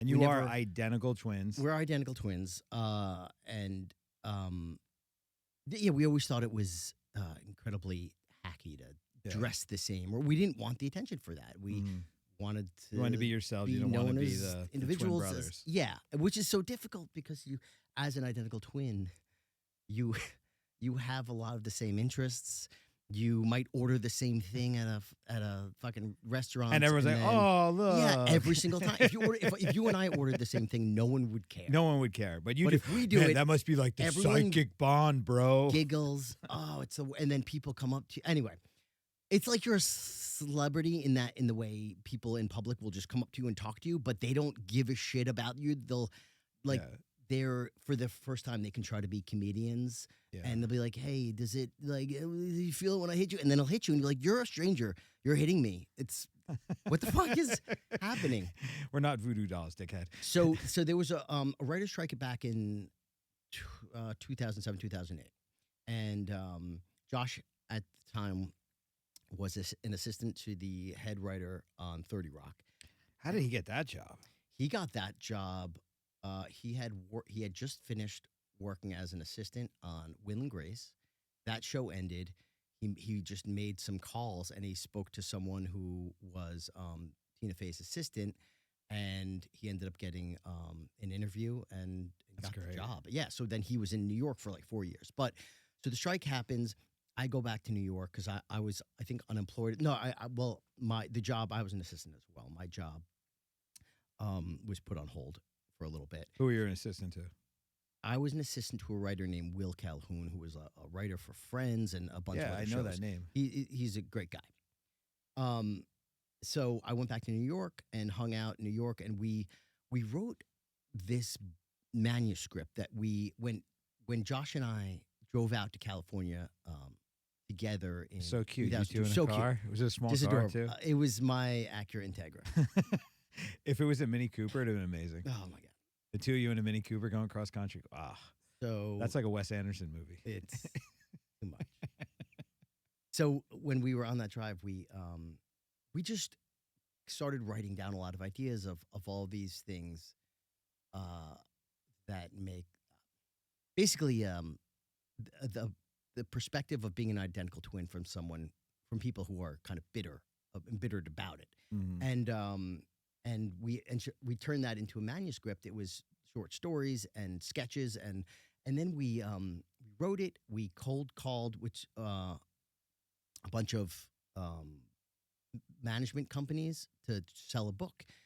And we you are never- identical twins. We're identical twins, and yeah, we always thought it was incredibly hacky to Yeah. dress the same, or we didn't want the attention for that. We Mhm. wanted to. You wanted to be yourselves. You don't want to known be as the twin individuals. brothers. Yeah, which is so difficult because you, as an identical twin, you you have a lot of the same interests. You might order the same thing at a fucking restaurant, And everyone's like, then- "Oh, look!" yeah, every single time. If you and I ordered the same thing, no one would care. No one would care, but you. But do, if we do man, it, that must be like the everyone psychic bond, bro. giggles. Oh, it's a, and then people come up to you. Anyway, it's like you're a celebrity in the way people in public will just come up to you and talk to you, but they don't give a shit about you. They'll like Yeah. they're for the first time they can try to be comedians, Yeah. and they'll be like, "Hey, does it like do you feel it when I hit you?" And then I'll hit you, and you're like, "You're a stranger. You're hitting me. It's what the fuck is happening?" We're not voodoo dolls, dickhead. So there was a writer's strike back in 2007, 2008. And Josh at the time was an assistant to the head writer on 30 Rock. How did he get that job? He got that job. He had just finished working as an assistant on Will and Grace. That show ended. He just made some calls, and he spoke to someone who was Tina Fey's assistant, and he ended up getting an interview and That's got great. the job. Yeah, so then he was in New York for like 4 years. But so the strike happens. I go back to New York because I was, I think, unemployed. No, the job, I was an assistant as well. My job was put on hold for a little bit. Who were you an assistant to? I was an assistant to a writer named Will Calhoun, who was a writer for Friends and a bunch of Yeah, other I know shows. that name. He's a great guy. So I went back to New York and hung out in New York, and we wrote this manuscript that when Josh and I drove out to California together in So cute. You 2002. two in a So car. It was a small Just car adorable. too. It was my Acura Integra. If it was a Mini Cooper, it'd have been amazing. Oh my god! The two of you in a Mini Cooper going cross country. Ah, So that's like a Wes Anderson movie. it's too much. So when we were on that drive, we just started writing down a lot of ideas of all these things that make basically the perspective of being an identical twin from people who are kind of embittered about it, Mhm. and we turned that into a manuscript. It was short stories and sketches, and then we wrote it. We cold called a bunch of management companies to sell a book.